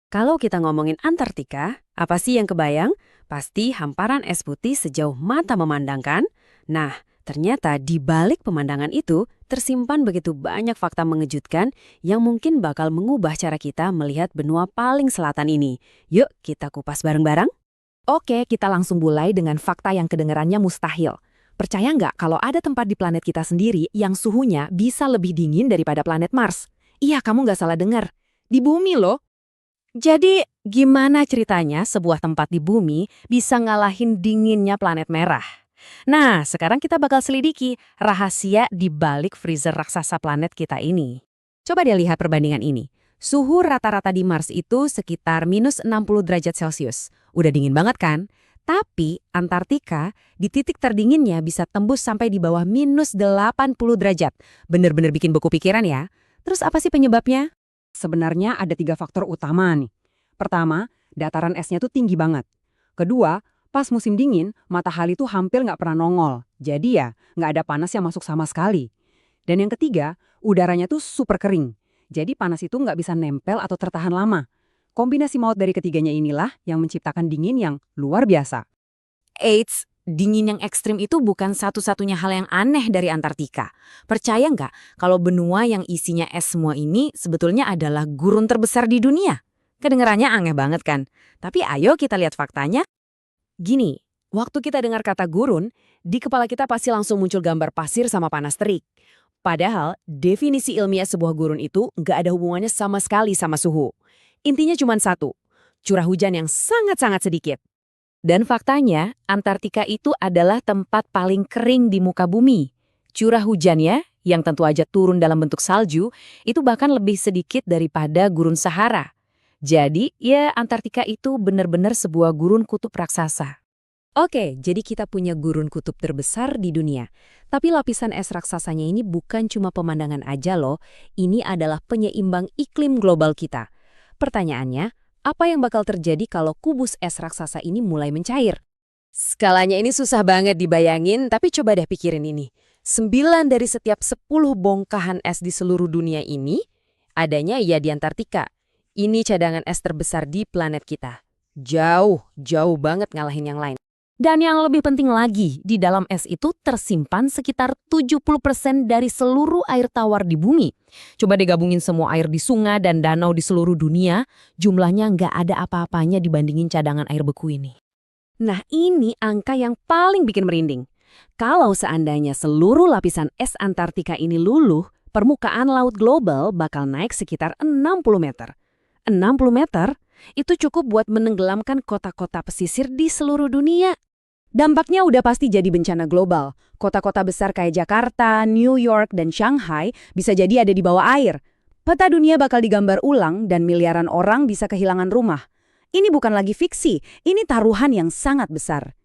Kalau kita ngomongin Antartika, apa sih yang kebayang? Pasti hamparan es putih sejauh mata memandangkan. Nah, ternyata di balik pemandangan itu tersimpan begitu banyak fakta mengejutkan yang mungkin bakal mengubah cara kita melihat benua paling selatan ini. Yuk, kita kupas bareng-bareng. Oke, kita langsung mulai dengan fakta yang kedengarannya mustahil. Percaya nggak kalau ada tempat di planet kita sendiri yang suhunya bisa lebih dingin daripada planet Mars? Iya, kamu nggak salah dengar. Di bumi loh. Jadi, gimana ceritanya sebuah tempat di bumi bisa ngalahin dinginnya planet merah? Nah, sekarang kita bakal selidiki rahasia di balik freezer raksasa planet kita ini. Coba deh lihat perbandingan ini. Suhu rata-rata di Mars itu sekitar minus 60 derajat Celcius. Udah dingin banget kan? Tapi Antartika di titik terdinginnya bisa tembus sampai di bawah minus 80 derajat. Bener-bener bikin beku pikiran ya. Terus apa sih penyebabnya? Sebenarnya ada 3 faktor utama nih. Pertama, dataran esnya tuh tinggi banget. Kedua, pas musim dingin, matahari tuh hampir nggak pernah nongol. Jadi ya, nggak ada panas yang masuk sama sekali. Dan yang ketiga, udaranya tuh super kering. Jadi panas itu nggak bisa nempel atau tertahan lama. Kombinasi maut dari ketiganya inilah yang menciptakan dingin yang luar biasa. Eits, dingin yang ekstrim itu bukan satu-satunya hal yang aneh dari Antartika. Percaya nggak kalau benua yang isinya es semua ini sebetulnya adalah gurun terbesar di dunia? Kedengarannya aneh banget kan? Tapi ayo kita lihat faktanya. Gini, waktu kita dengar kata gurun, di kepala kita pasti langsung muncul gambar pasir sama panas terik. Padahal, definisi ilmiah sebuah gurun itu nggak ada hubungannya sama sekali sama suhu. Intinya cuma satu, curah hujan yang sangat-sangat sedikit. Dan faktanya, Antartika itu adalah tempat paling kering di muka bumi. Curah hujannya, yang tentu aja turun dalam bentuk salju, itu bahkan lebih sedikit daripada gurun Sahara. Jadi, ya Antartika itu benar-benar sebuah gurun kutub raksasa. Oke, jadi kita punya gurun kutub terbesar di dunia. Tapi lapisan es raksasanya ini bukan cuma pemandangan aja loh, ini adalah penyeimbang iklim global kita. Pertanyaannya, apa yang bakal terjadi kalau kubus es raksasa ini mulai mencair? Skalanya ini susah banget dibayangin, tapi coba deh pikirin ini. 9 dari setiap 10 bongkahan es di seluruh dunia ini adanya ya di Antartika. Ini cadangan es terbesar di planet kita. Jauh, jauh banget ngalahin yang lain. Dan yang lebih penting lagi, di dalam es itu tersimpan sekitar 70% dari seluruh air tawar di bumi. Coba digabungin semua air di sungai dan danau di seluruh dunia, jumlahnya nggak ada apa-apanya dibandingin cadangan air beku ini. Nah, ini angka yang paling bikin merinding. Kalau seandainya seluruh lapisan es Antartika ini luluh, permukaan laut global bakal naik sekitar 60 meter. 60 meter? Itu cukup buat menenggelamkan kota-kota pesisir di seluruh dunia. Dampaknya udah pasti jadi bencana global. Kota-kota besar kayak Jakarta, New York, dan Shanghai bisa jadi ada di bawah air. Peta dunia bakal digambar ulang dan miliaran orang bisa kehilangan rumah. Ini bukan lagi fiksi, ini taruhan yang sangat besar.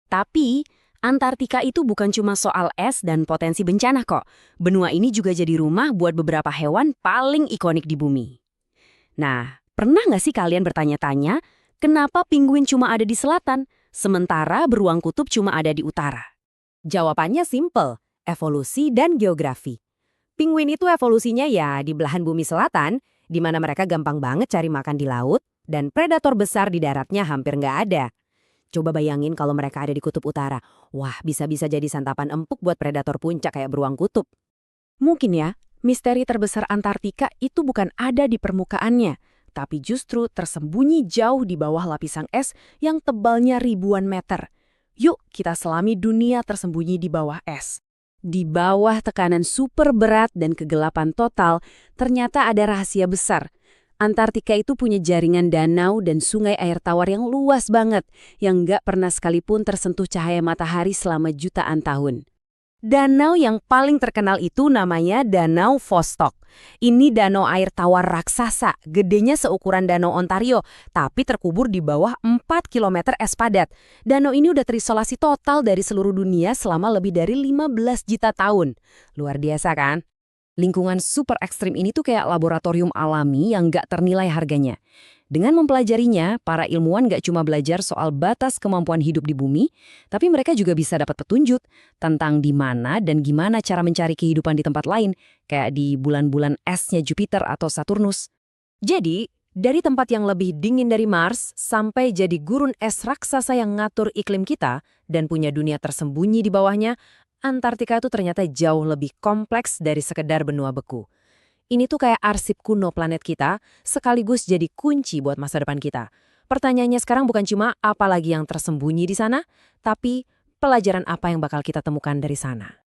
Tapi, Antartika itu bukan cuma soal es dan potensi bencana kok. Benua ini juga jadi rumah buat beberapa hewan paling ikonik di bumi. Nah, pernah nggak sih kalian bertanya-tanya, kenapa penguin cuma ada di selatan? Sementara beruang kutub cuma ada di utara. Jawabannya simple, evolusi dan geografi. Penguin itu evolusinya ya di belahan bumi selatan, di mana mereka gampang banget cari makan di laut, dan predator besar di daratnya hampir nggak ada. Coba bayangin kalau mereka ada di kutub utara. Wah, bisa-bisa jadi santapan empuk buat predator puncak kayak beruang kutub. Mungkin ya, misteri terbesar Antartika itu bukan ada di permukaannya, tapi justru tersembunyi jauh di bawah lapisan es yang tebalnya ribuan meter. Yuk kita selami dunia tersembunyi di bawah es. Di bawah tekanan super berat dan kegelapan total, ternyata ada rahasia besar. Antartika itu punya jaringan danau dan sungai air tawar yang luas banget, yang nggak pernah sekalipun tersentuh cahaya matahari selama jutaan tahun. Danau yang paling terkenal itu namanya Danau Vostok. Ini danau air tawar raksasa, gedenya seukuran Danau Ontario, tapi terkubur di bawah 4 km es padat. Danau ini udah terisolasi total dari seluruh dunia selama lebih dari 15 juta tahun. Luar biasa kan? Lingkungan super ekstrim ini tuh kayak laboratorium alami yang nggak ternilai harganya. Dengan mempelajarinya, para ilmuwan nggak cuma belajar soal batas kemampuan hidup di bumi, tapi mereka juga bisa dapat petunjuk tentang di mana dan gimana cara mencari kehidupan di tempat lain, kayak di bulan-bulan esnya Jupiter atau Saturnus. Jadi, Dari tempat yang lebih dingin dari Mars sampai jadi gurun es raksasa yang ngatur iklim kita dan punya dunia tersembunyi di bawahnya, Antartika itu ternyata jauh lebih kompleks dari sekedar benua beku. Ini tuh kayak arsip kuno planet kita, sekaligus jadi kunci buat masa depan kita. Pertanyaannya sekarang bukan cuma apa lagi yang tersembunyi di sana, tapi pelajaran apa yang bakal kita temukan dari sana.